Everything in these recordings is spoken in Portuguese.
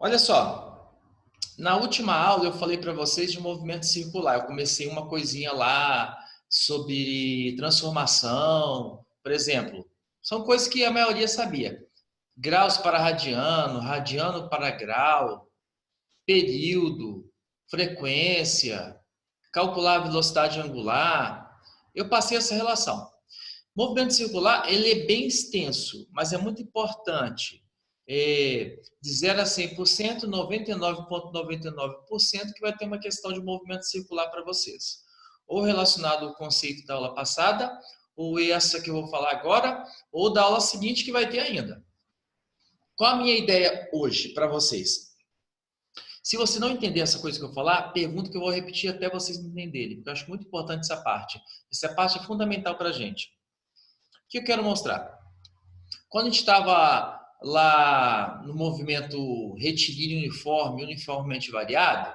Olha só, na última aula eu falei para vocês de movimento circular. Eu comecei uma coisinha lá sobre transformação, por exemplo. São coisas que a maioria sabia. Graus para radiano, radiano para grau, período, frequência, calcular a velocidade angular. Eu passei essa relação. Movimento circular, ele é bem extenso, mas é muito importante. De 0 a 100%, 99,99% que vai ter uma questão de movimento circular para vocês. Ou relacionado ao conceito da aula passada, ou essa que eu vou falar agora, ou da aula seguinte que vai ter ainda. Qual a minha ideia hoje para vocês? Se você não entender essa coisa que eu vou falar, pergunta que eu vou repetir até vocês entenderem, porque eu acho muito importante essa parte. Essa parte é fundamental para a gente. O que eu quero mostrar? Quando a gente estava lá no movimento retilíneo uniforme, uniformemente variado,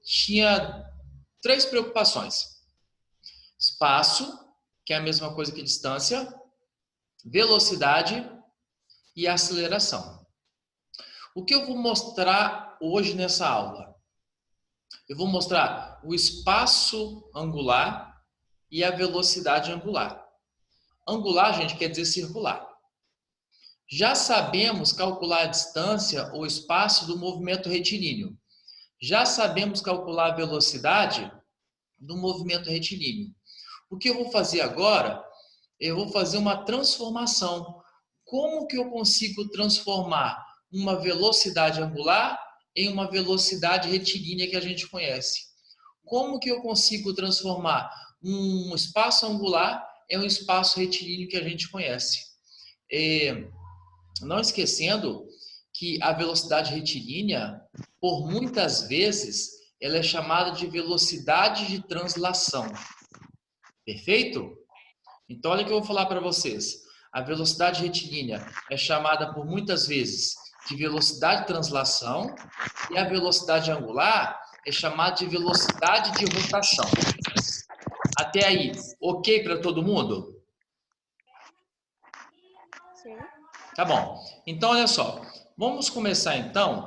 tinha três preocupações. Espaço, que é a mesma coisa que distância, velocidade e aceleração. O que eu vou mostrar hoje nessa aula? Eu vou mostrar o espaço angular e a velocidade angular. Angular, gente, quer dizer circular. Já sabemos calcular a distância ou espaço do movimento retilíneo. Já sabemos calcular a velocidade do movimento retilíneo. O que eu vou fazer agora? Eu vou fazer uma transformação. Como que eu consigo transformar uma velocidade angular em uma velocidade retilínea que a gente conhece? Como que eu consigo transformar um espaço angular em um espaço retilíneo que a gente conhece? Não esquecendo que a velocidade retilínea, por muitas vezes, ela é chamada de velocidade de translação. Perfeito? Então, olha o que eu vou falar para vocês. A velocidade retilínea é chamada por muitas vezes de velocidade de translação e a velocidade angular é chamada de velocidade de rotação. Até aí, ok para todo mundo? Sim. Tá bom. Então, olha só. Vamos começar, então,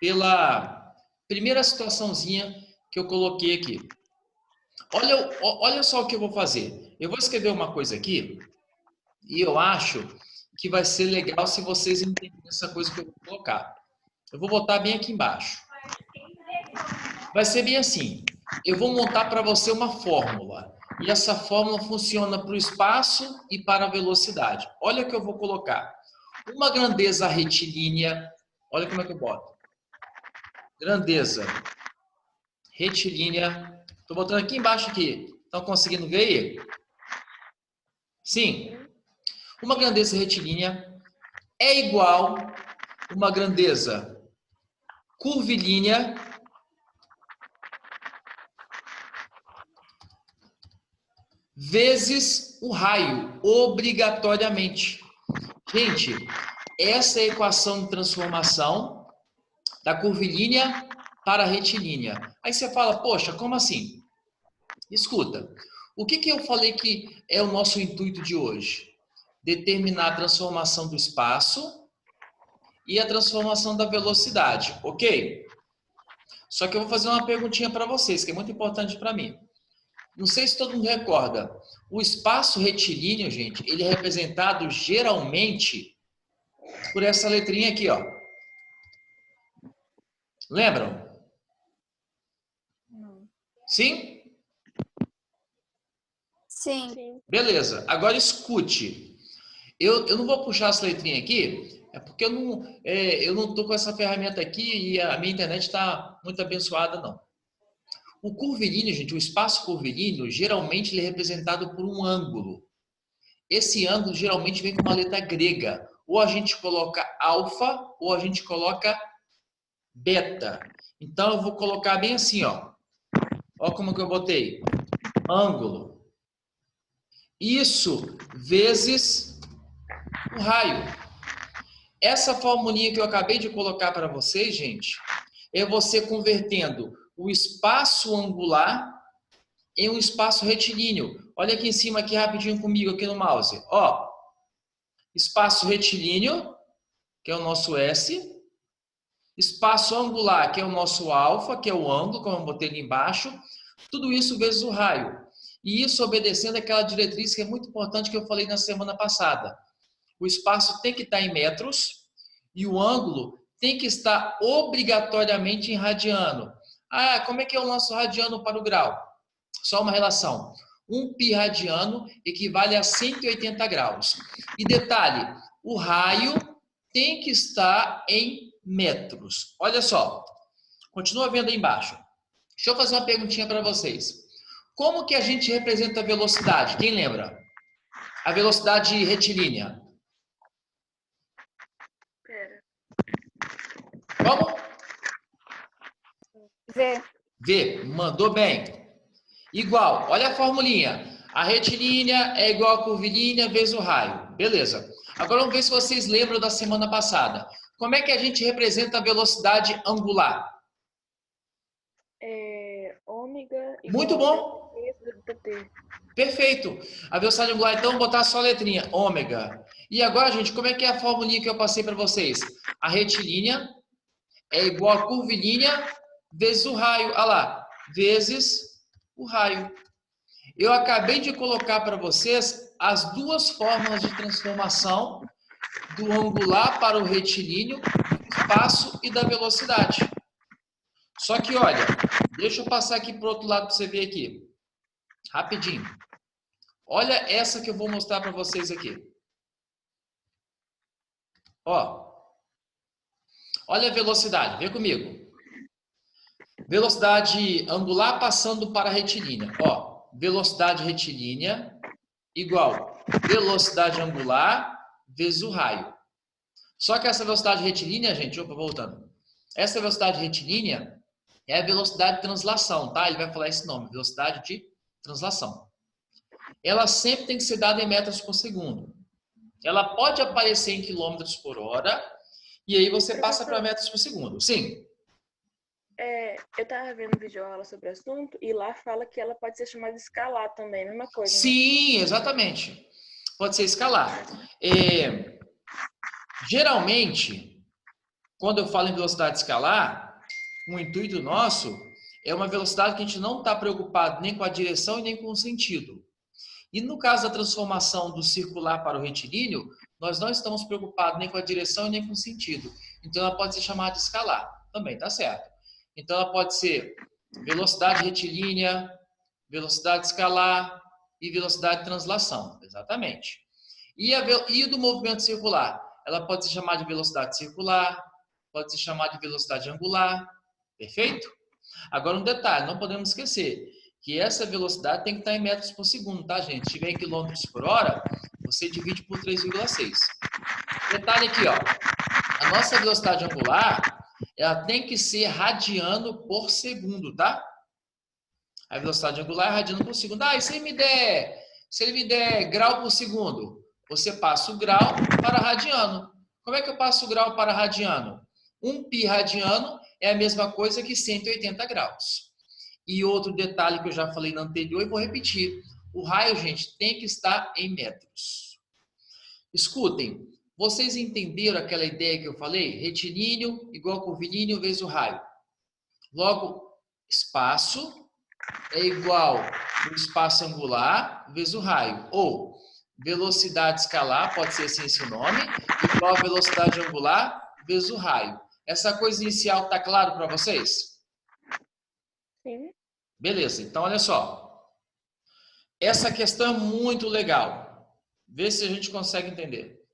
pela primeira situaçãozinha que eu coloquei aqui. Olha só o que eu vou fazer. Eu vou escrever uma coisa aqui e eu acho que vai ser legal se vocês entenderem essa coisa que eu vou colocar. Eu vou botar bem aqui embaixo. Vai ser bem assim. Eu vou montar para você uma fórmula. E essa fórmula funciona para o espaço e para a velocidade. Olha o que eu vou colocar. Uma grandeza retilínea. Olha como é que eu boto. Grandeza retilínea. Estou botando aqui embaixo aqui. Estão conseguindo ver aí? Sim. Uma grandeza retilínea é igual a uma grandeza curvilínea vezes o raio, obrigatoriamente. Gente, essa é a equação de transformação da curvilínea para a retilínea. Aí você fala, poxa, como assim? Escuta, o que eu falei que é o nosso intuito de hoje? Determinar a transformação do espaço e a transformação da velocidade, ok? Só que eu vou fazer uma perguntinha para vocês, que é muito importante para mim. Não sei se todo mundo recorda. O espaço retilíneo, gente, ele é representado geralmente por essa letrinha aqui, ó. Lembram? Não. Sim? Sim. Beleza. Agora escute. Eu não vou puxar essa letrinha aqui, é porque eu não tô com essa ferramenta aqui e a minha internet está muito abençoada, não. O curvilíneo, gente, o espaço curvilíneo, geralmente ele é representado por um ângulo. Esse ângulo geralmente vem com uma letra grega. Ou a gente coloca alfa, ou a gente coloca beta. Então, eu vou colocar bem assim, ó. Ó como que eu botei. Ângulo. Isso vezes o raio. Essa formulinha que eu acabei de colocar para vocês, gente, é você convertendo o espaço angular em um espaço retilíneo. Olha aqui em cima, aqui rapidinho comigo, aqui no mouse. Ó, espaço retilíneo que é o nosso S. Espaço angular, que é o nosso alfa, que é o ângulo, como eu botei ali embaixo. Tudo isso vezes o raio. E isso obedecendo aquela diretriz que é muito importante que eu falei na semana passada. O espaço tem que estar em metros e o ângulo tem que estar obrigatoriamente em radiano. Ah, como é que eu lanço radiano para o grau? Só uma relação. 1 π radiano equivale a 180 graus. E detalhe, o raio tem que estar em metros. Olha só, continua vendo aí embaixo. Deixa eu fazer uma perguntinha para vocês. Como que a gente representa a velocidade? Quem lembra? A velocidade retilínea. Como? V. V, mandou bem. Igual, olha a formulinha. A retilínea é igual a curvilínea vezes o raio. Beleza. Agora vamos ver se vocês lembram da semana passada. Como é que a gente representa a velocidade angular? Ômega Muito bom. dt. Perfeito. A velocidade angular, então, vou botar só a letrinha, ômega. E agora, gente, como é que é a formulinha que eu passei para vocês? A retilínea é igual a curvilínea vezes o raio. Olha lá, vezes o raio. Eu acabei de colocar para vocês as duas fórmulas de transformação do angular para o retilíneo, do espaço e da velocidade. Só que, olha, deixa eu passar aqui para o outro lado para você ver aqui. Rapidinho. Olha essa que eu vou mostrar para vocês aqui. Ó. Olha a velocidade, vem comigo. Velocidade angular passando para a retilínea. Ó, velocidade retilínea igual velocidade angular vezes o raio. Só que essa velocidade retilínea, gente, opa, voltando. Essa velocidade retilínea é a velocidade de translação, tá? Ele vai falar esse nome, velocidade de translação. Ela sempre tem que ser dada em metros por segundo. Ela pode aparecer em quilômetros por hora e aí você passa para metros por segundo. Sim. Eu tava vendo vídeo aula sobre o assunto e lá fala que ela pode ser chamada escalar também, mesma coisa. Sim, né? Exatamente. Pode ser escalar. Geralmente, quando eu falo em velocidade escalar, o intuito nosso é uma velocidade que a gente não está preocupado nem com a direção e nem com o sentido. E no caso da transformação do circular para o retilíneo, nós não estamos preocupados nem com a direção e nem com o sentido. Então, ela pode ser chamada de escalar. Também, tá certo. Então, ela pode ser velocidade retilínea, velocidade escalar e velocidade de translação. Exatamente. E do movimento circular? Ela pode ser chamada de velocidade circular, pode ser chamada de velocidade angular. Perfeito? Agora, um detalhe, não podemos esquecer que essa velocidade tem que estar em metros por segundo, tá, gente? Se tiver em quilômetros por hora, você divide por 3,6. Detalhe aqui, ó. A nossa velocidade angular, ela tem que ser radiano por segundo, tá? A velocidade angular é radiano por segundo. Ah, e se ele me der grau por segundo? Você passa o grau para radiano. Como é que eu passo o grau para radiano? 1 π radiano é a mesma coisa que 180 graus. E outro detalhe que eu já falei no anterior e vou repetir. O raio, gente, tem que estar em metros. Escutem, vocês entenderam aquela ideia que eu falei? Retilíneo igual a curvilíneo vezes o raio. Logo, espaço é igual ao espaço angular vezes o raio. Ou velocidade escalar, pode ser assim esse nome, igual a velocidade angular vezes o raio. Essa coisa inicial está claro para vocês? Sim. Beleza, então olha só. Essa questão é muito legal. Vê se a gente consegue entender.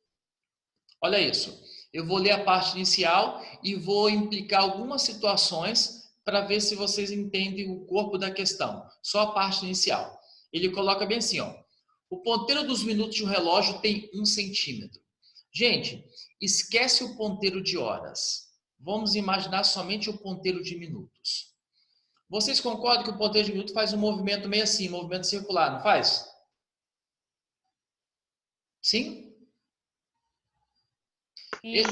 Olha isso. Eu vou ler a parte inicial e vou implicar algumas situações para ver se vocês entendem o corpo da questão. Só a parte inicial. Ele coloca bem assim, ó. O ponteiro dos minutos de um relógio tem 1 centímetro. Gente, esquece o ponteiro de horas. Vamos imaginar somente o ponteiro de minutos. Vocês concordam que o ponteiro de minuto faz um movimento meio assim, movimento circular, não faz? Sim? Sim.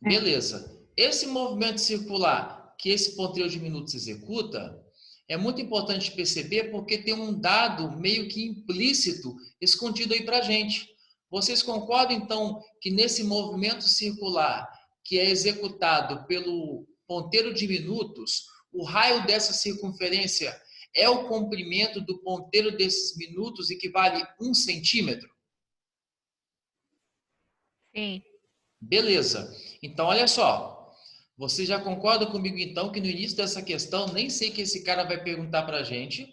Beleza. Esse movimento circular que esse ponteiro de minutos executa é muito importante perceber porque tem um dado meio que implícito escondido aí pra gente. Vocês concordam, então, que nesse movimento circular que é executado pelo ponteiro de minutos, o raio dessa circunferência é o comprimento do ponteiro desses minutos, equivale 1 centímetro? Sim. Beleza. Então, olha só. Você já concorda comigo, então, que no início dessa questão, nem sei que esse cara vai perguntar para a gente,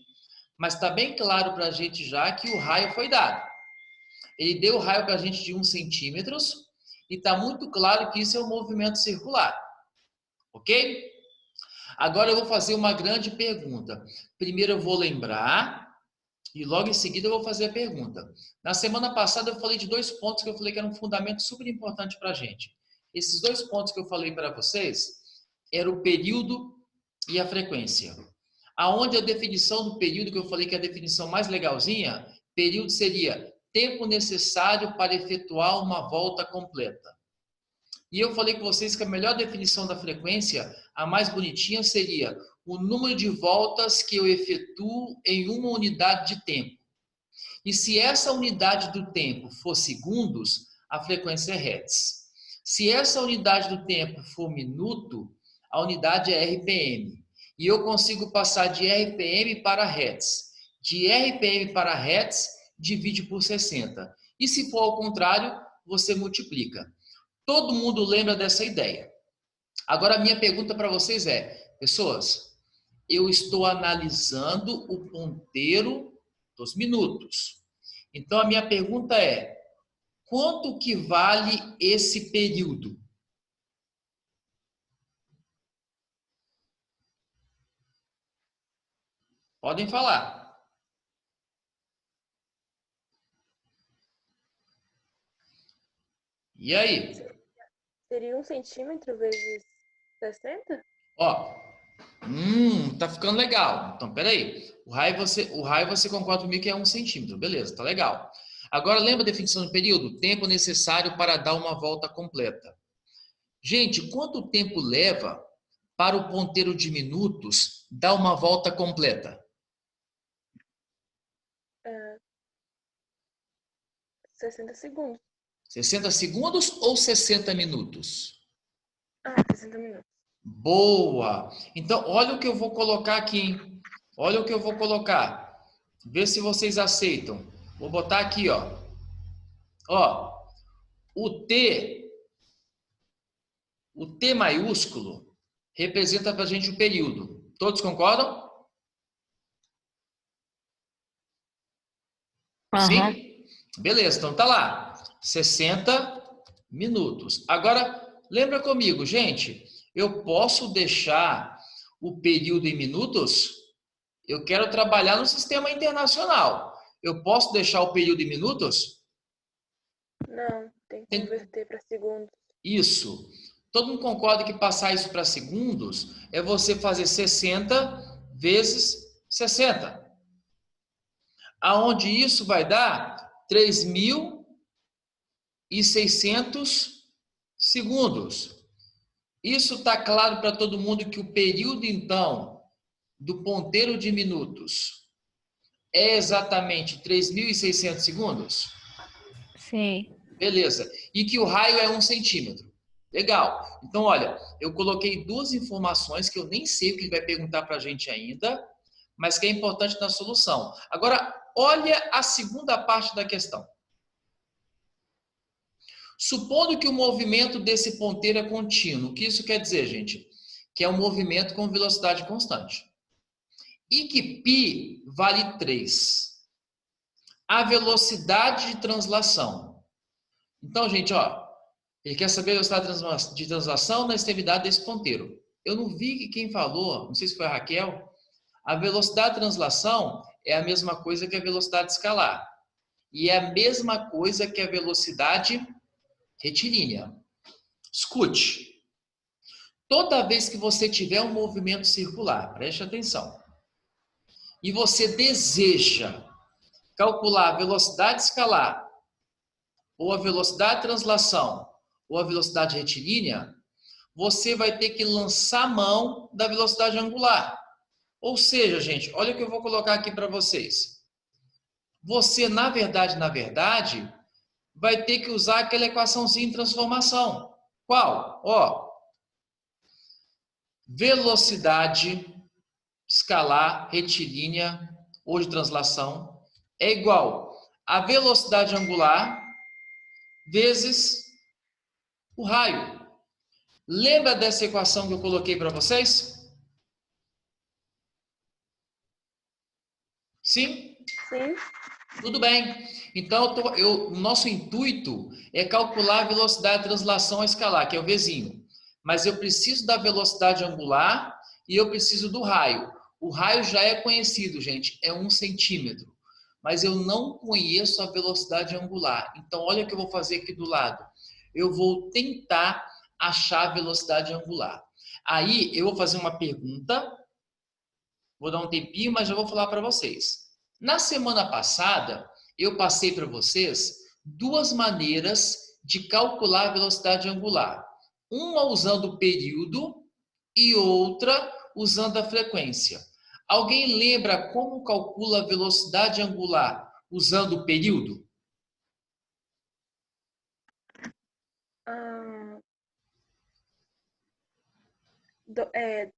mas está bem claro para a gente já que o raio foi dado. Ele deu o raio para a gente de 1 centímetro e está muito claro que isso é um movimento circular. Ok? Agora eu vou fazer uma grande pergunta. Primeiro eu vou lembrar e logo em seguida eu vou fazer a pergunta. Na semana passada eu falei de 2 pontos que eu falei que eram um fundamento super importante para a gente. Esses 2 pontos que eu falei para vocês eram o período e a frequência. Aonde a definição do período, que eu falei que é a definição mais legalzinha, período seria tempo necessário para efetuar uma volta completa. E eu falei com vocês que a melhor definição da frequência, a mais bonitinha, seria o número de voltas que eu efetuo em uma unidade de tempo. E se essa unidade do tempo for segundos, a frequência é Hertz. Se essa unidade do tempo for minuto, a unidade é RPM. E eu consigo passar de RPM para Hertz. De RPM para Hertz, divide por 60. E se for ao contrário, você multiplica. Todo mundo lembra dessa ideia. Agora, a minha pergunta para vocês é, pessoas, eu estou analisando o ponteiro dos minutos. Então, a minha pergunta é, quanto que vale esse período? Podem falar. E aí? Seria 1 centímetro vezes 60? Ó, tá ficando legal. Então, peraí. O raio você concorda comigo que é 1 centímetro. Beleza, tá legal. Agora, lembra a definição do período? Tempo necessário para dar uma volta completa. Gente, quanto tempo leva para o ponteiro de minutos dar uma volta completa? 60 segundos. 60 segundos ou 60 minutos? 60 minutos. Boa! Então, olha o que eu vou colocar aqui, hein? Olha o que eu vou colocar. Vê se vocês aceitam. Vou botar aqui, ó. Ó, o T maiúsculo representa para a gente o período. Todos concordam? Sim? Beleza, então tá lá. 60 minutos. Agora, lembra comigo, gente, eu posso deixar o período em minutos? Eu quero trabalhar no sistema internacional. Eu posso deixar o período em minutos? Não, tem que converter para segundos. Isso. Todo mundo concorda que passar isso para segundos é você fazer 60 vezes 60. Aonde isso vai dar 3.600 segundos. Isso está claro para todo mundo que o período, então, do ponteiro de minutos é exatamente 3.600 segundos? Sim. Beleza. E que o raio é 1 centímetro. Legal. Então, olha, eu coloquei 2 informações que eu nem sei o que ele vai perguntar para a gente ainda, mas que é importante na solução. Agora, olha a segunda parte da questão. Supondo que o movimento desse ponteiro é contínuo, o que isso quer dizer, gente? Que é um movimento com velocidade constante. E que π vale 3. A velocidade de translação. Então, gente, ó, ele quer saber a velocidade de translação na extremidade desse ponteiro. Eu não vi que quem falou, não sei se foi a Raquel, a velocidade de translação é a mesma coisa que a velocidade escalar. E é a mesma coisa que a velocidade retilínea. Escute. Toda vez que você tiver um movimento circular, preste atenção, e você deseja calcular a velocidade escalar, ou a velocidade de translação, ou a velocidade retilínea, você vai ter que lançar a mão da velocidade angular. Ou seja, gente, olha o que eu vou colocar aqui para vocês. Você, na verdade, vai ter que usar aquela equaçãozinha de transformação. Qual? Ó, velocidade escalar retilínea ou de translação é igual a velocidade angular vezes o raio. Lembra dessa equação que eu coloquei para vocês? Sim? Sim. Tudo bem. Então, o nosso intuito é calcular a velocidade de translação a escalar, que é o Vzinho. Mas eu preciso da velocidade angular e eu preciso do raio. O raio já é conhecido, gente, é 1 centímetro. Mas eu não conheço a velocidade angular. Então, olha o que eu vou fazer aqui do lado. Eu vou tentar achar a velocidade angular. Aí, eu vou fazer uma pergunta. Vou dar um tempinho, mas já vou falar para vocês. Na semana passada, eu passei para vocês 2 maneiras de calcular a velocidade angular. Uma usando o período e outra usando a frequência. Alguém lembra como calcula a velocidade angular usando o período?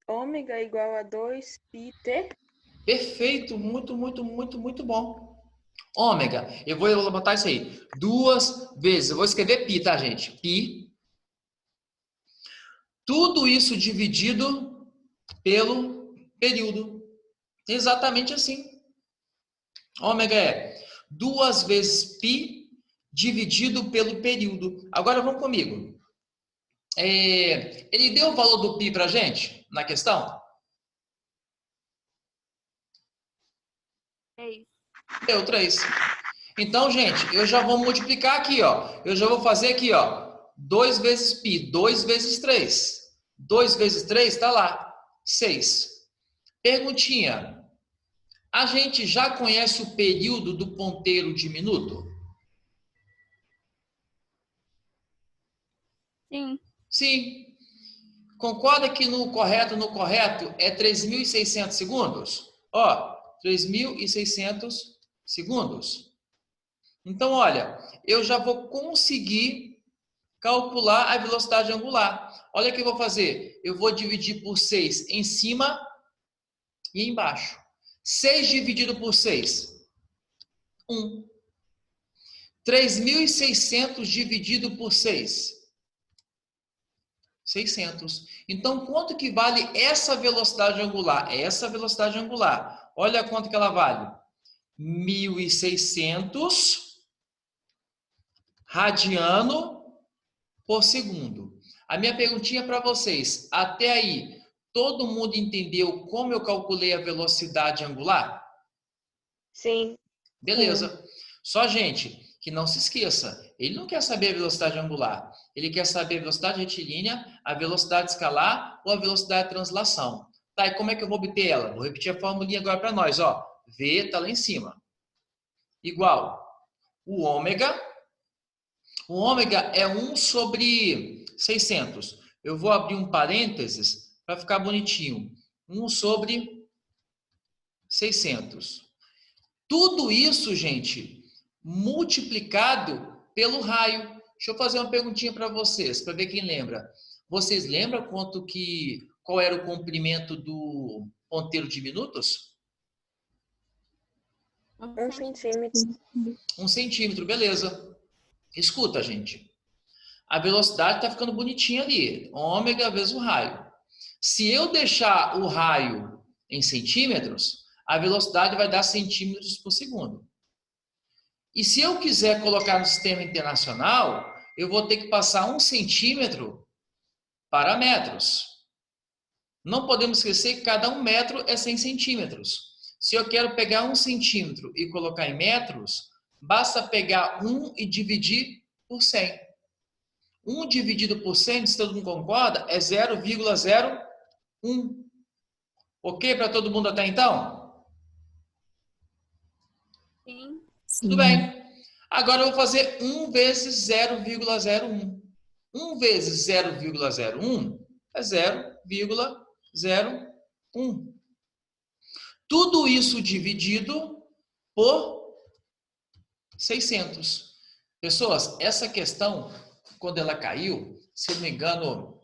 Ômega igual a 2πt. Perfeito, muito bom. Ômega, eu vou botar isso aí. 2 vezes, eu vou escrever pi, tá, gente? Pi. Tudo isso dividido pelo período. Exatamente assim. Ômega é 2 vezes π dividido pelo período. Agora vamos comigo. Ele deu o valor do π para a gente na questão? Deu 3. Então, gente, eu já vou multiplicar aqui, ó. Eu já vou fazer aqui, ó. 2 vezes π, 2 vezes 3. 2 vezes 3 está lá, 6. Perguntinha. A gente já conhece o período do ponteiro de minuto? Sim. Sim. Concorda que no correto é 3.600 segundos? Ó, 3.600 segundos. Então, olha, eu já vou conseguir calcular a velocidade angular. Olha o que eu vou fazer. Eu vou dividir por 6 em cima e embaixo. 6 dividido por 6, 1. 3.600 dividido por 6, 600. Então, quanto que vale essa velocidade angular? Essa velocidade angular. Olha quanto que ela vale. 1.600 radiano por segundo. A minha perguntinha para vocês, até aí, todo mundo entendeu como eu calculei a velocidade angular? Sim. Beleza. Só, gente, que não se esqueça, ele não quer saber a velocidade angular, ele quer saber a velocidade retilínea, a velocidade escalar ou a velocidade de translação. Tá, e como é que eu vou obter ela? Vou repetir a formulinha agora para nós, ó. V está lá em cima. Igual o ômega é 1 sobre 600. Eu vou abrir um parênteses para ficar bonitinho. 1 sobre 600. Tudo isso, gente, multiplicado pelo raio. Deixa eu fazer uma perguntinha para vocês, para ver quem lembra. Vocês lembram qual era o comprimento do ponteiro de minutos? 1 centímetro. 1 centímetro, beleza. Escuta, gente. A velocidade está ficando bonitinha ali. Ômega vezes o raio. Se eu deixar o raio em centímetros, a velocidade vai dar centímetros por segundo. E se eu quiser colocar no sistema internacional, eu vou ter que passar 1 centímetro para metros. Não podemos esquecer que cada 1 metro é 100 centímetros. Se eu quero pegar 1 centímetro e colocar em metros, basta pegar 1 e dividir por 100. 1 dividido por 100, se todo mundo concorda, é 0,01. Ok para todo mundo até então? Sim. Tudo bem. Agora eu vou fazer 1 vezes 0,01. 1 vezes 0,01 é 0,01. Tudo isso dividido por 600. Pessoas, essa questão, quando ela caiu, se eu não me engano,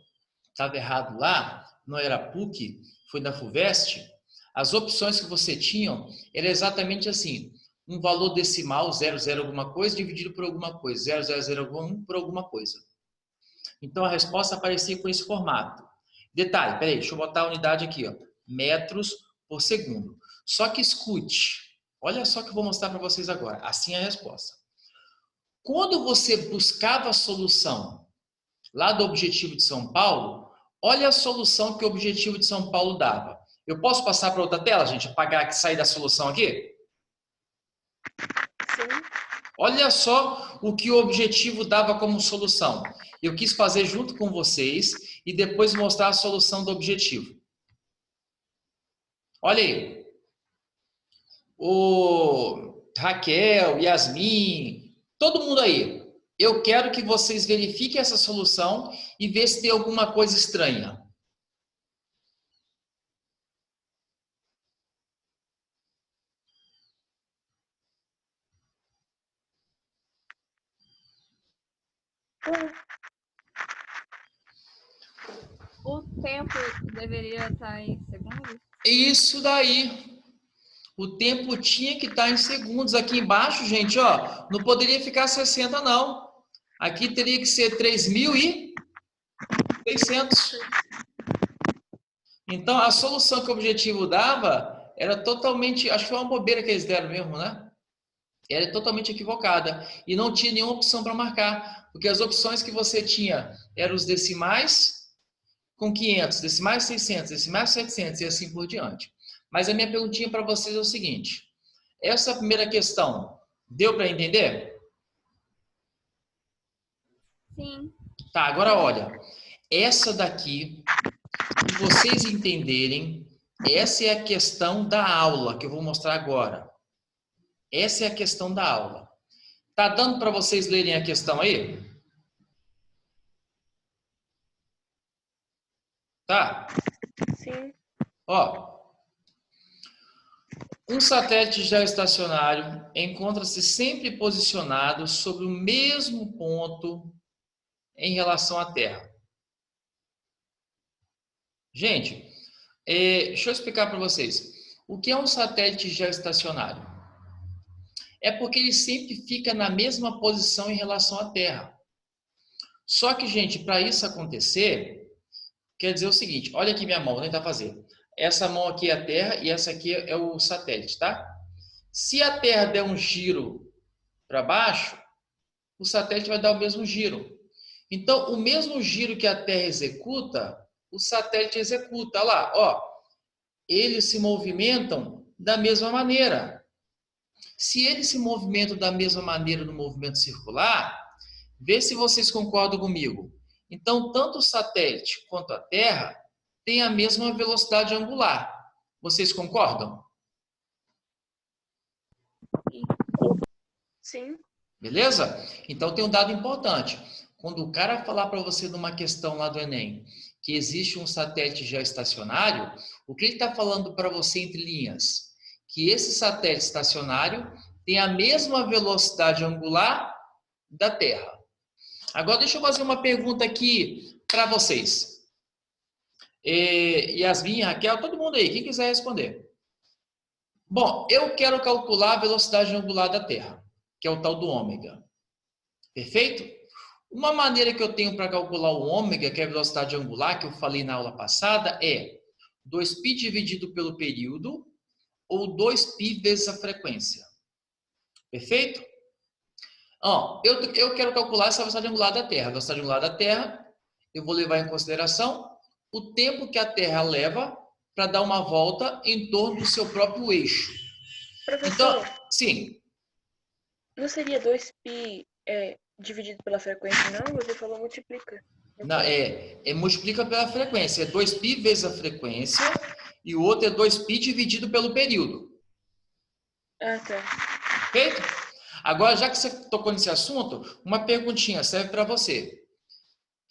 estava errado lá, não era PUC, foi da FUVEST, as opções que você tinha era exatamente assim, um valor decimal, 00 alguma coisa, dividido por alguma coisa, 0001 por alguma coisa. Então, a resposta aparecia com esse formato. Detalhe, peraí, deixa eu botar a unidade aqui, ó, metros por segundo. Só que escute, olha só que eu vou mostrar para vocês agora, assim é a resposta. Quando você buscava a solução lá do Objetivo de São Paulo, olha a solução que o Objetivo de São Paulo dava. Eu posso passar para outra tela, gente? Apagar e sair da solução aqui? Sim. Olha só o que o Objetivo dava como solução. Eu quis fazer junto com vocês e depois mostrar a solução do Objetivo. Olha aí. O Raquel, Yasmin, todo mundo aí. Eu quero que vocês verifiquem essa solução e vejam se tem alguma coisa estranha. O tempo deveria estar em segundos? Isso daí. O tempo tinha que estar em segundos. Aqui embaixo, gente, ó, não poderia ficar 60, não. Aqui teria que ser 3.600. Então, a solução que o Objetivo dava era totalmente... Acho que foi uma bobeira que eles deram mesmo, né? Era totalmente equivocada. E não tinha nenhuma opção para marcar. Porque as opções que você tinha eram os decimais com 500, decimais 600, decimais 700 e assim por diante. Mas a minha perguntinha para vocês é o seguinte. Essa primeira questão, deu para entender? Sim. Tá, agora olha. Essa daqui, se vocês entenderem, essa é a questão da aula que eu vou mostrar agora. Essa é a questão da aula. Tá dando para vocês lerem a questão aí? Tá? Sim. Ó. Um satélite geoestacionário encontra-se sempre posicionado sobre o mesmo ponto em relação à Terra. Gente, deixa eu explicar para vocês. O que é um satélite geoestacionário? É porque ele sempre fica na mesma posição em relação à Terra. Só que, gente, para isso acontecer, quer dizer o seguinte, olha aqui minha mão, vou tentar fazer. Essa mão aqui é a Terra e essa aqui é o satélite, tá? Se a Terra der um giro para baixo, o satélite vai dar o mesmo giro. Então, o mesmo giro que a Terra executa, o satélite executa. Olha lá, ó, eles se movimentam da mesma maneira. Se eles se movimentam da mesma maneira no movimento circular, vê se vocês concordam comigo. Então, tanto o satélite quanto a Terra têm a mesma velocidade angular. Vocês concordam? Sim. Beleza? Então tem um dado importante. Quando o cara falar para você numa questão lá do Enem que existe um satélite geoestacionário, o que ele está falando para você entre linhas? Que esse satélite estacionário tem a mesma velocidade angular da Terra. Agora deixa eu fazer uma pergunta aqui para vocês. Yasmin, Raquel, todo mundo aí, quem quiser responder. Bom, eu quero calcular a velocidade angular da Terra, que é o tal do ômega. Perfeito? Uma maneira que eu tenho para calcular o ômega, que é a velocidade angular, que eu falei na aula passada, é 2π dividido pelo período ou 2π vezes a frequência. Perfeito? Eu quero calcular essa velocidade angular da Terra. A velocidade angular da Terra, eu vou levar em consideração o tempo que a Terra leva para dar uma volta em torno do seu próprio eixo. Professor, Então, sim. não seria 2π dividido pela frequência, não? Você falou multiplica. Não, multiplica pela frequência. É 2π vezes a frequência e o outro é 2π dividido pelo período. Ah, tá. Perfeito? Agora, já que você tocou nesse assunto, uma perguntinha serve para você.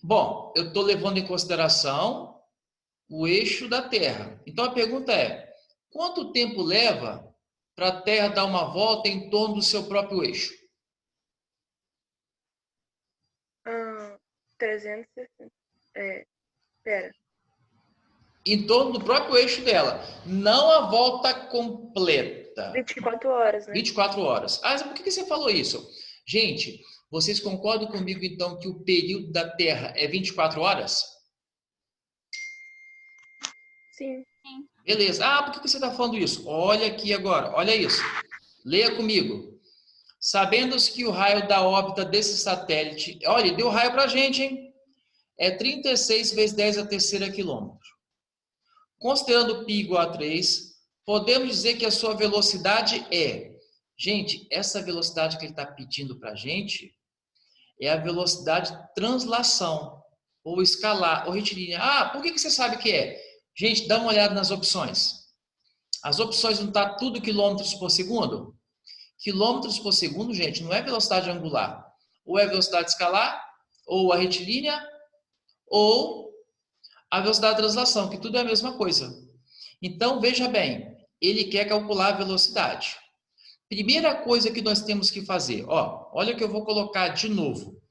Bom, eu estou levando em consideração o eixo da Terra. Então, a pergunta é, quanto tempo leva para a Terra dar uma volta em torno do seu próprio eixo? 360. Pera. Em torno do próprio eixo dela. Não a volta completa. 24 horas, né? 24 horas. Ah, mas por que você falou isso? Gente, vocês concordam comigo, então, que o período da Terra é 24 horas? Sim. Beleza. Ah, por que você está falando isso? Olha aqui agora, olha isso. Leia comigo. Sabendo que o raio da órbita desse satélite... Olha, deu raio para a gente, hein? É 36 vezes 10 a terceira quilômetro. Considerando π igual a 3, podemos dizer que a sua velocidade é... Gente, essa velocidade que ele está pedindo para a gente é a velocidade de translação, ou escalar, ou retilínea. Ah, por que você sabe que é? Gente, dá uma olhada nas opções. As opções não estão tudo quilômetros por segundo? Quilômetros por segundo, gente, não é velocidade angular. Ou é velocidade escalar, ou a retilínea, ou a velocidade de translação, que tudo é a mesma coisa. Então, veja bem, ele quer calcular a velocidade. Primeira coisa que nós temos que fazer, ó, olha que eu vou colocar de novo,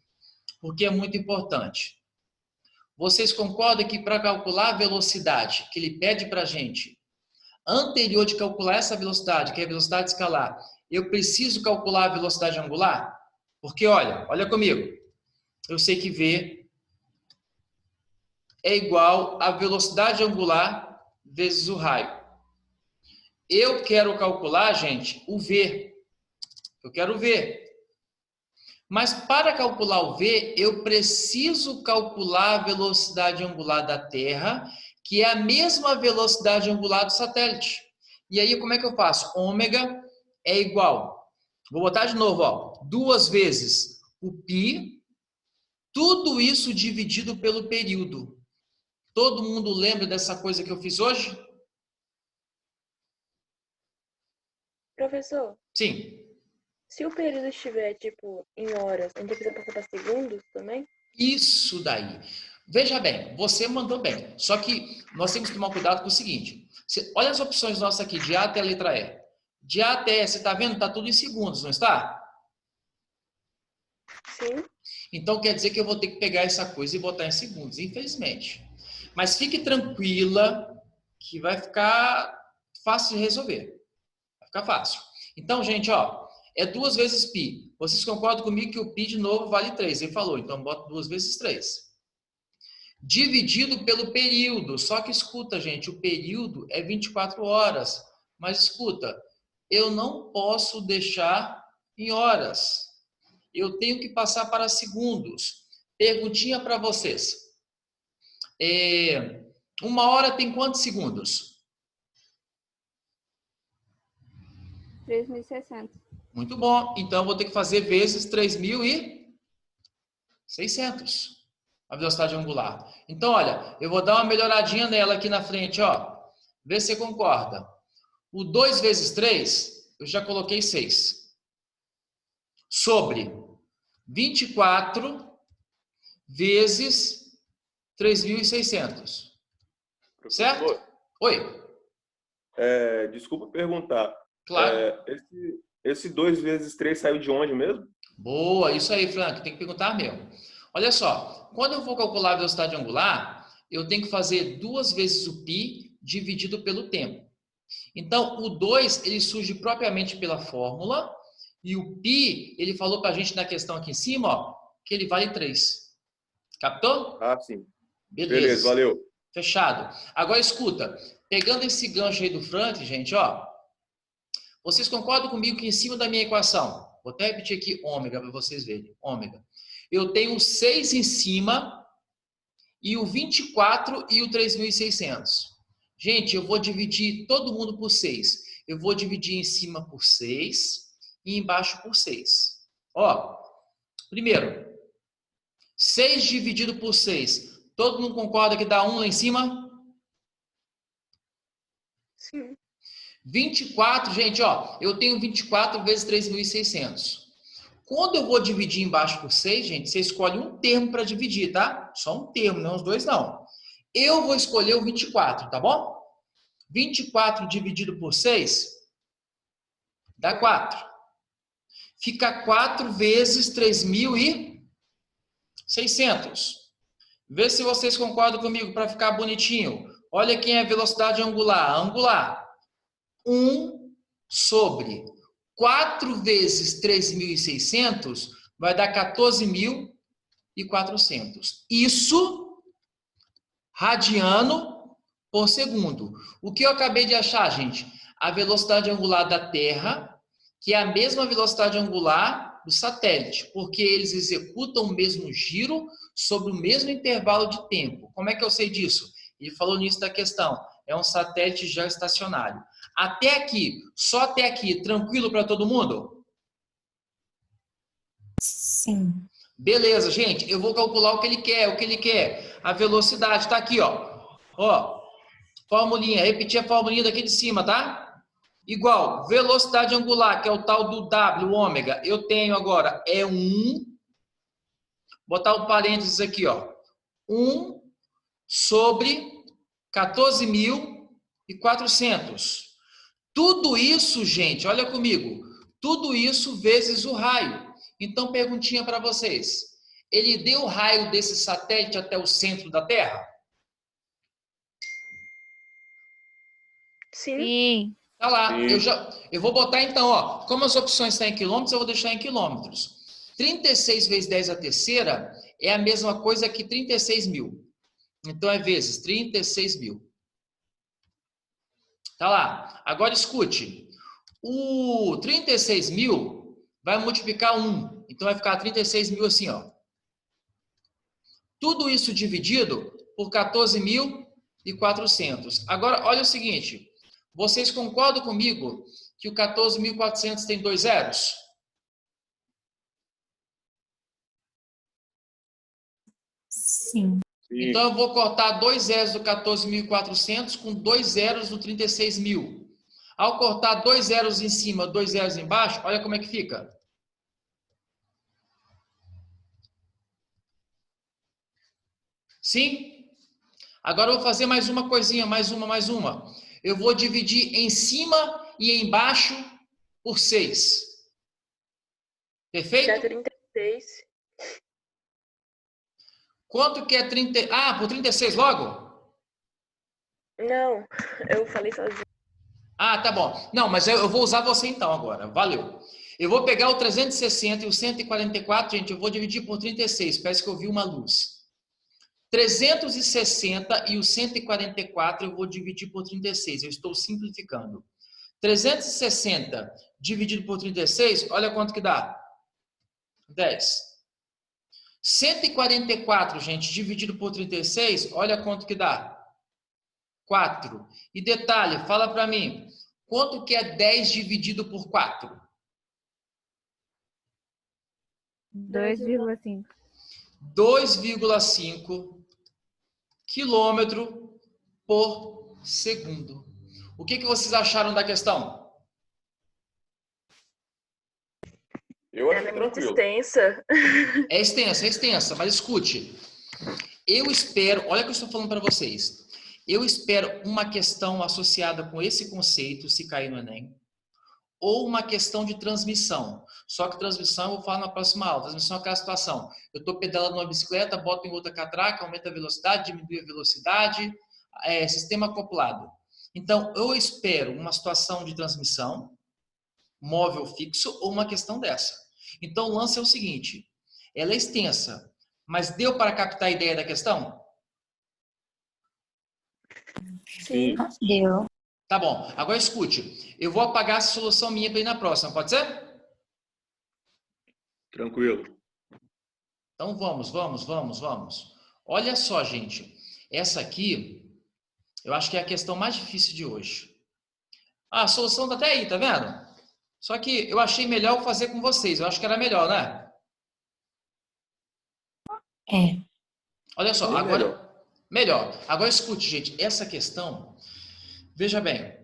porque é muito importante. Vocês concordam que para calcular a velocidade que ele pede para a gente, anterior de calcular essa velocidade, que é a velocidade escalar, eu preciso calcular a velocidade angular? Porque, olha comigo. Eu sei que V é igual a velocidade angular vezes o raio. Eu quero calcular, gente, o V. Eu quero V. Mas para calcular o V, eu preciso calcular a velocidade angular da Terra, que é a mesma velocidade angular do satélite. E aí, como é que eu faço? Ômega é igual. Vou botar de novo, ó. 2 vezes o π, tudo isso dividido pelo período. Todo mundo lembra dessa coisa que eu fiz hoje? Professor, Sim. se o período estiver, tipo, em horas, a gente precisa passar para segundos também? Isso daí. Veja bem, você mandou bem. Só que nós temos que tomar cuidado com o seguinte. Olha as opções nossas aqui, de A até a letra E. De A até E, você está vendo? Está tudo em segundos, não está? Sim. Então quer dizer que eu vou ter que pegar essa coisa e botar em segundos, infelizmente. Mas fique tranquila que vai ficar fácil de resolver. Vai ficar fácil. Então, gente, ó, é 2 vezes π. Vocês concordam comigo que o π de novo vale 3? Ele falou, então bota 2 vezes 3. Dividido pelo período. Só que escuta, gente, o período é 24 horas. Mas escuta, eu não posso deixar em horas. Eu tenho que passar para segundos. Perguntinha para vocês. 1 hora tem quantos segundos? 3.600. Muito bom. Então, eu vou ter que fazer vezes 3.600. A velocidade angular. Então, olha, eu vou dar uma melhoradinha nela aqui na frente, ó. Vê se você concorda. O 2 vezes 3, eu já coloquei 6. Sobre 24 vezes 3.600. Certo? Oi. Desculpa perguntar. Claro. Esse 2 vezes 3 saiu de onde mesmo? Boa, isso aí, Frank. Tem que perguntar mesmo. Olha só, quando eu vou calcular a velocidade angular, eu tenho que fazer 2 vezes o π dividido pelo tempo. Então, o 2, ele surge propriamente pela fórmula, e o π, ele falou para a gente na questão aqui em cima, ó, que ele vale 3. Captou? Ah, sim. Beleza, valeu. Fechado. Agora, escuta, pegando esse gancho aí do Frank, gente, ó, vocês concordam comigo que em cima da minha equação, vou até repetir aqui ômega para vocês verem, ômega, eu tenho o 6 em cima e o 24 e o 3.600. Gente, eu vou dividir todo mundo por 6. Eu vou dividir em cima por 6 e embaixo por 6. Ó, primeiro, 6 dividido por 6. Todo mundo concorda que dá 1 lá em cima? Sim. 24, gente, ó, eu tenho 24 vezes 3.600. Quando eu vou dividir embaixo por 6, gente, você escolhe um termo para dividir, tá? Só um termo, não os dois não. Eu vou escolher o 24, tá bom? 24 dividido por 6 dá 4. Fica 4 vezes 3.600. Vê se vocês concordam comigo para ficar bonitinho. Olha quem é velocidade angular. Angular. 1 sobre 4 vezes 3.600 vai dar 14.400. Isso radiano por segundo. O que eu acabei de achar, gente? A velocidade angular da Terra, que é a mesma velocidade angular do satélite, porque eles executam o mesmo giro sobre o mesmo intervalo de tempo. Como é que eu sei disso? Ele falou nisso da questão. É um satélite geoestacionário. Até aqui, só até aqui, tranquilo para todo mundo? Sim. Beleza, gente, eu vou calcular o que ele quer, A velocidade está aqui, ó. Ó, formulinha, repetir a formulinha daqui de cima, tá? Igual, velocidade angular, que é o tal do W, ômega, eu tenho agora, é 1, botar o parênteses aqui, ó. 1 sobre 14.400. Tudo isso, gente, olha comigo, tudo isso vezes o raio. Então, perguntinha para vocês. Ele deu o raio desse satélite até o centro da Terra? Sim. Sim. Tá lá. Sim. Eu vou botar então, ó, como as opções estão em quilômetros, eu vou deixar em quilômetros. 36 vezes 10 a terceira é a mesma coisa que 36.000. Então, é vezes 36.000. Tá lá. Agora, escute. O 36.000 vai multiplicar 1. Então, vai ficar 36.000 assim, ó. Tudo isso dividido por 14.400. Agora, olha o seguinte. Vocês concordam comigo que o 14.400 tem 2 zeros? Sim. Então, eu vou cortar 2 zeros do 14.400 com 2 zeros do 36.000. Ao cortar 2 zeros em cima, 2 zeros embaixo, olha como é que fica. Sim? Agora eu vou fazer mais uma coisinha, mais uma. Eu vou dividir em cima e embaixo por 6. Dá Perfeito? 36. Quanto que é 30? Ah, por 36 logo? Não, eu falei sozinho. Ah, tá bom. Não, mas eu vou usar você então agora. Valeu. Eu vou pegar o 360 e o 144, gente, eu vou dividir por 36. Parece que eu vi uma luz. 360 e o 144 eu vou dividir por 36. Eu estou simplificando. 360 dividido por 36, olha quanto que dá. 10. 144, gente, dividido por 36, olha quanto que dá. 4. E detalhe, fala para mim, quanto que é 10 dividido por 4? 2,5. 2,5 quilômetro por segundo. O que vocês acharam da questão? Eu Ela achei é muito tranquilo. extensa. É extensa, mas escute. Eu espero, olha o que eu estou falando para vocês. Eu espero uma questão associada com esse conceito, se cair no Enem, ou uma questão de transmissão. Só que transmissão eu vou falar na próxima aula. Transmissão é aquela situação. Eu estou pedalando uma bicicleta, boto em outra catraca, aumenta a velocidade, diminui a velocidade, sistema acoplado. Então, eu espero uma situação de transmissão, móvel fixo, ou uma questão dessa. Então, o lance é o seguinte, ela é extensa, mas deu para captar a ideia da questão? Sim. Deu. Tá bom. Agora escute. Eu vou apagar essa solução minha para ir na próxima. Pode ser? Tranquilo. Então vamos. Olha só, gente. Essa aqui, eu acho que é a questão mais difícil de hoje. Ah, a solução tá até aí, tá vendo? Só que eu achei melhor fazer com vocês. Eu acho que era melhor, né? É. Olha só, Bem agora... Melhor. Agora escute, gente. Essa questão, veja bem,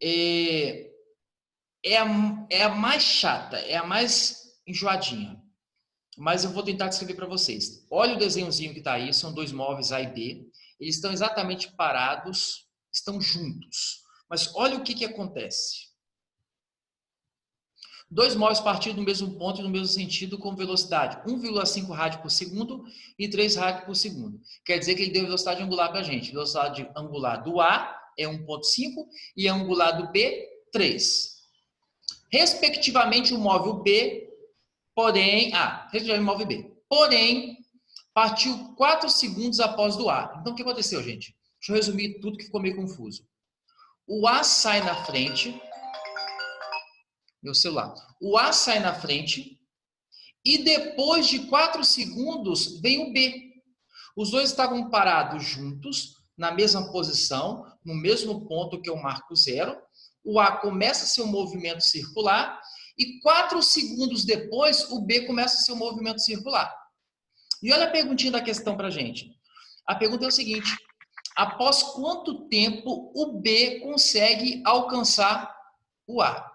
é a mais chata, é a mais enjoadinha. Mas eu vou tentar descrever para vocês. Olha o desenhozinho que está aí, são dois móveis A e B. Eles estão exatamente parados, estão juntos. Mas olha o que acontece. Dois móveis partindo do mesmo ponto e no mesmo sentido com velocidade 1,5 rádio por segundo e 3 rádios por segundo. Quer dizer que ele deu velocidade angular para a gente. Velocidade angular do A é 1,5 e a angular do B, 3. Respectivamente, o móvel B, porém... respectivamente o móvel B. Porém, partiu 4 segundos após do A. Então, o que aconteceu, gente? Deixa eu resumir tudo que ficou meio confuso. O A sai na frente... Meu celular. O A sai na frente e depois de 4 segundos vem o B. Os dois estavam parados juntos, na mesma posição, no mesmo ponto que eu marco 0. O A começa seu movimento circular e 4 segundos depois o B começa seu movimento circular. E olha a perguntinha da questão para a gente. A pergunta é o seguinte: após quanto tempo o B consegue alcançar o A?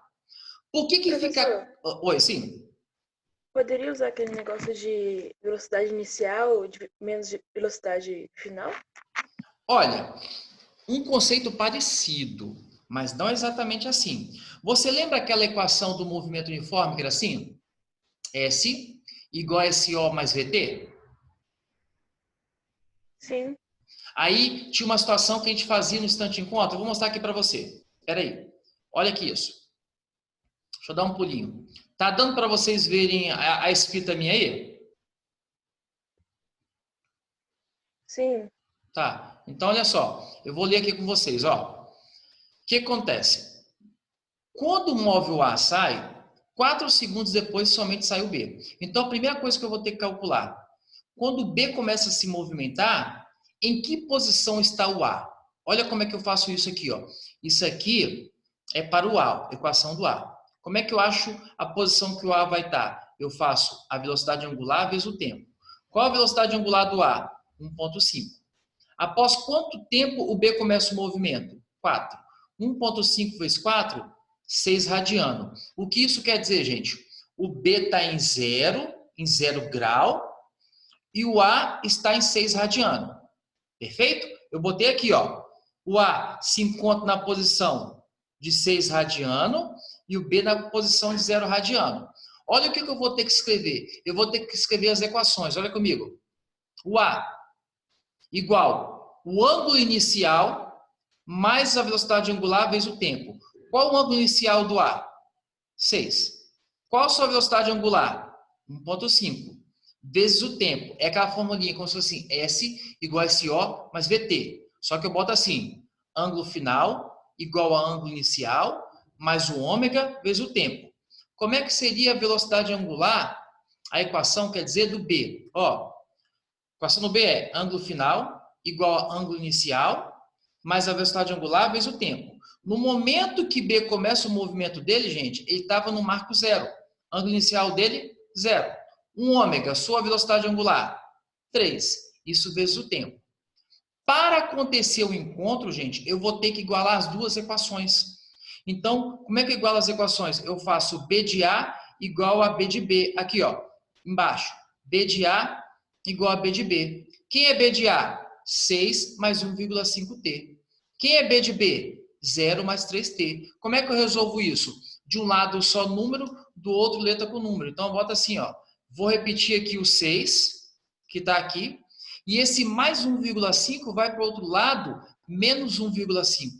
Por que fica... Oi, sim. Poderia usar aquele negócio de velocidade inicial menos de velocidade final? Olha, um conceito parecido, mas não exatamente assim. Você lembra aquela equação do movimento uniforme que era assim? S igual a SO mais VT? Sim. Aí tinha uma situação que a gente fazia no instante em conta. Eu vou mostrar aqui para você. Espera aí. Olha aqui isso. Deixa eu dar um pulinho. Tá dando para vocês verem a escrita minha aí? Sim. Tá. Então, olha só. Eu vou ler aqui com vocês, ó. O que acontece? Quando o móvel A sai, 4 segundos depois somente sai o B. Então, a primeira coisa que eu vou ter que calcular. Quando o B começa a se movimentar, em que posição está o A? Olha como é que eu faço isso aqui, ó. Isso aqui é para o A, equação do A. Como é que eu acho a posição que o A vai estar? Eu faço a velocidade angular vezes o tempo. Qual a velocidade angular do A? 1,5. Após quanto tempo o B começa o movimento? 4. 1,5 vezes 4, 6 radiano. O que isso quer dizer, gente? O B está em 0 grau, e o A está em 6 radiano. Perfeito? Eu botei aqui, ó. O A se encontra na posição de 6 radiano e o B na posição de 0 radiano. Olha o que eu vou ter que escrever. Eu vou ter que escrever as equações. Olha comigo. O A igual o ângulo inicial mais a velocidade angular vezes o tempo. Qual o ângulo inicial do A? 6. Qual a sua velocidade angular? 1,5. Vezes o tempo. É aquela formulinha como se fosse assim, S igual a SO mais VT. Só que eu boto assim, ângulo final igual a ângulo inicial mais o ômega vezes o tempo. Como é que seria a velocidade angular? A equação quer dizer do B. Ó, a equação do B é ângulo final igual a ângulo inicial mais a velocidade angular vezes o tempo. No momento que B começa o movimento dele, gente, ele estava no marco 0. Ângulo inicial dele, 0. 1 ômega, sua velocidade angular, 3. Isso vezes o tempo. Para acontecer o encontro, gente, eu vou ter que igualar as duas equações. Então, como é que eu igualo as equações? Eu faço B de A igual a B de B. Aqui, ó, embaixo. B de A igual a B de B. Quem é B de A? 6 mais 1,5T. Quem é B de B? 0 mais 3T. Como é que eu resolvo isso? De um lado só número, do outro letra com número. Então, bota assim, ó. Vou repetir aqui o 6, que está aqui. E esse mais 1,5 vai para o outro lado, menos 1,5.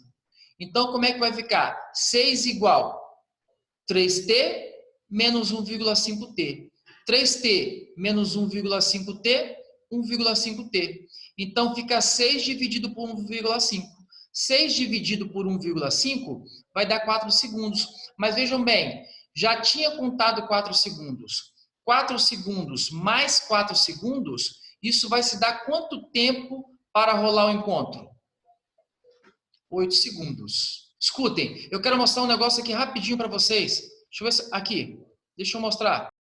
Então, como é que vai ficar? 6 igual 3T menos 1,5T. 3T menos 1,5T, 1,5T. Então, fica 6 dividido por 1,5. 6 dividido por 1,5 vai dar 4 segundos. Mas vejam bem, já tinha contado 4 segundos. 4 segundos mais 4 segundos, isso vai se dar quanto tempo para rolar o encontro? 8 segundos. Escutem, eu quero mostrar um negócio aqui rapidinho para vocês. Deixa eu ver aqui. Deixa eu mostrar.